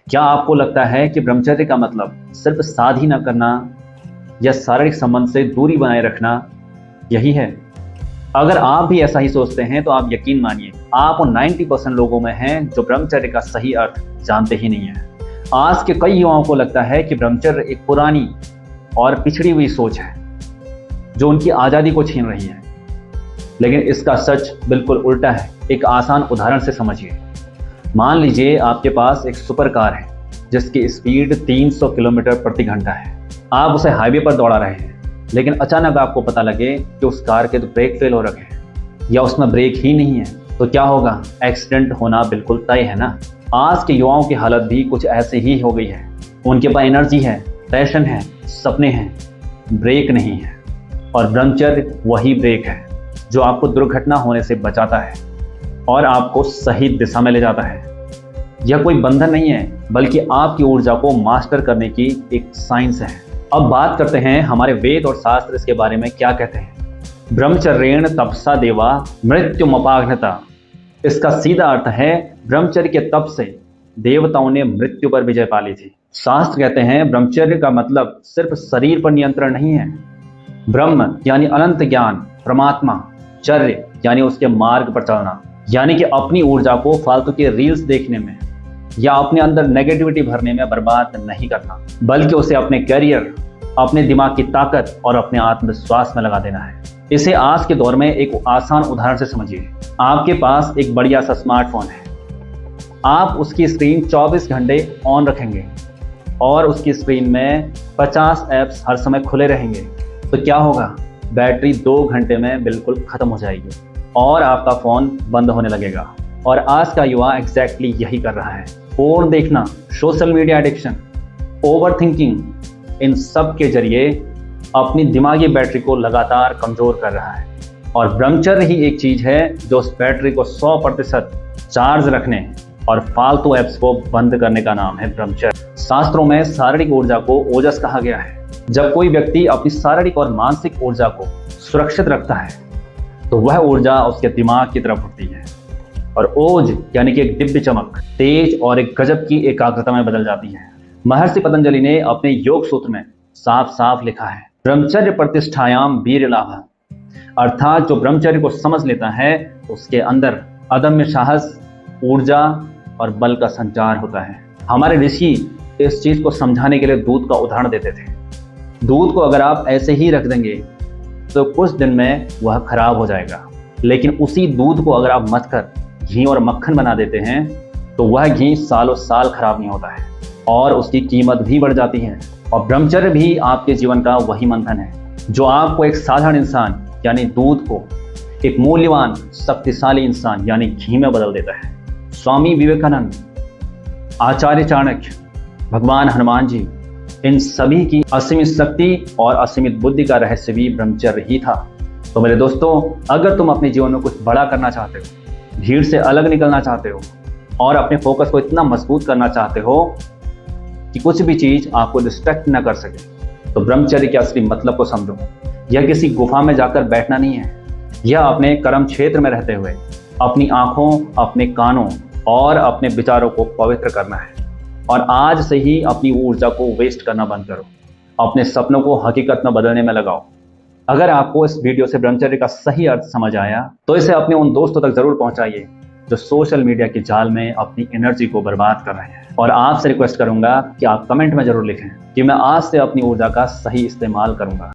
क्या आपको लगता है कि ब्रह्मचर्य का मतलब सिर्फ शादी न करना या शारीरिक संबंध से दूरी बनाए रखना यही है? अगर आप भी ऐसा ही सोचते हैं तो आप यकीन मानिए आप उन 90% लोगों में हैं जो ब्रह्मचर्य का सही अर्थ जानते ही नहीं है। आज के कई युवाओं को लगता है कि ब्रह्मचर्य एक पुरानी और पिछड़ी हुई सोच है जो उनकी आज़ादी को छीन रही है, लेकिन इसका सच बिल्कुल उल्टा है। एक आसान उदाहरण से समझिए। मान लीजिए आपके पास एक सुपर कार है जिसकी स्पीड 300 किलोमीटर प्रति घंटा है। आप उसे हाईवे पर दौड़ा रहे हैं, लेकिन अचानक आपको पता लगे कि उस कार के तो ब्रेक फेल हो रखे हैं या उसमें ब्रेक ही नहीं है, तो क्या होगा? एक्सीडेंट होना बिल्कुल तय है ना। आज के युवाओं की हालत भी कुछ ऐसे ही हो गई है। उनके पास एनर्जी है, पैशन है, सपने हैं, ब्रेक नहीं है। और ब्रह्मचर्य वही ब्रेक है जो आपको दुर्घटना होने से बचाता है और आपको सही दिशा में ले जाता है। यह कोई बंधन नहीं है, बल्कि आपकी ऊर्जा को मास्टर करने की एक साइंस है। अब बात करते हैं हमारे वेद और शास्त्र इसके बारे में क्या कहते हैं। ब्रह्मचर्येण तपसा देवा मृत्युमपाघ्नता। इसका सीधा अर्थ है ब्रह्मचर्य के तप से देवताओं ने मृत्यु पर विजय पा ली थी। शास्त्र कहते हैं ब्रह्मचर्य का मतलब सिर्फ शरीर पर नियंत्रण नहीं है। ब्रह्म यानी अनंत ज्ञान, परमात्मा, चर्य यानी उसके मार्ग पर चलना, यानी कि अपनी ऊर्जा को फालतू के रील्स देखने में या अपने अंदर नेगेटिविटी भरने में बर्बाद नहीं करना, बल्कि उसे अपने करियर, अपने दिमाग की ताकत और अपने आत्मविश्वास में लगा देना है। इसे आज के दौर में एक आसान उदाहरण से समझिए। आपके पास एक बढ़िया सा स्मार्टफोन है, आप उसकी स्क्रीन 24 घंटे ऑन रखेंगे और उसकी स्क्रीन में 50 ऐप्स हर समय खुले रहेंगे, तो क्या होगा? बैटरी 2 घंटे में बिल्कुल खत्म हो जाएगी और आपका फ़ोन बंद होने लगेगा। और आज का युवा एग्जैक्टली यही कर रहा है। फोन देखना, social media addiction, over thinking, इन सब के जरिए अपनी दिमागी बैटरी को लगातार कमज़ोर कर रहा है। और ब्रह्मचर्य ही एक चीज़ है जो उस बैटरी को 100% चार्ज रखने और फालतू ऐप्स को बंद करने का नाम है ब्रह्मचर्य। शास्त्रों में शारीरिक ऊर्जा को ओजस कहा गया है। जब कोई व्यक्ति अपनी शारीरिक और मानसिक ऊर्जा को सुरक्षित रखता है तो वह ऊर्जा उसके दिमाग की तरफ उठती है और ओज यानी कि एक दिव्य चमक, तेज और एक गजब की एकाग्रता में बदल जाती है। महर्षि पतंजलि ने अपने योग सूत्र में साफ साफ लिखा है, ब्रह्मचर्य प्रतिष्ठायाम वीर लाभ। अर्थात जो ब्रह्मचर्य को समझ लेता है उसके अंदर अदम्य साहस, ऊर्जा और बल का संचार होता है। हमारे ऋषि इस चीज को समझाने के लिए दूध का उदाहरण देते थे। दूध को अगर आप ऐसे ही रख देंगे तो कुछ दिन में वह खराब हो जाएगा, लेकिन उसी दूध को अगर आप मथ कर घी और मक्खन बना देते हैं तो वह घी सालों साल खराब नहीं होता है और उसकी कीमत भी बढ़ जाती है। और ब्रह्मचर्य भी आपके जीवन का वही मंथन है जो आपको एक साधारण इंसान यानी दूध को एक मूल्यवान शक्तिशाली इंसान यानी घी में बदल देता है। स्वामी विवेकानंद, आचार्य चाणक्य, भगवान हनुमान जी, इन सभी की असीमित शक्ति और असीमित बुद्धि का रहस्य भी ब्रह्मचर्य ही था। तो मेरे दोस्तों, अगर तुम अपने जीवन में कुछ बड़ा करना चाहते हो, भीड़ से अलग निकलना चाहते हो और अपने फोकस को इतना मजबूत करना चाहते हो कि कुछ भी चीज आपको डिस्ट्रैक्ट न कर सके, तो ब्रह्मचर्य के असली मतलब को समझो। यह किसी गुफा में जाकर बैठना नहीं है, यह अपने कर्म क्षेत्र में रहते हुए अपनी आंखों, अपने कानों और अपने विचारों को पवित्र करना है। और आज से ही अपनी ऊर्जा को वेस्ट करना बंद करो, अपने सपनों को हकीकत में बदलने में लगाओ। अगर आपको इस वीडियो से ब्रह्मचर्य का सही अर्थ समझ आया तो इसे अपने उन दोस्तों तक जरूर पहुंचाइए जो सोशल मीडिया के जाल में अपनी एनर्जी को बर्बाद कर रहे हैं। और आपसे रिक्वेस्ट करूंगा कि आप कमेंट में जरूर लिखें कि मैं आज से अपनी ऊर्जा का सही इस्तेमाल करूंगा।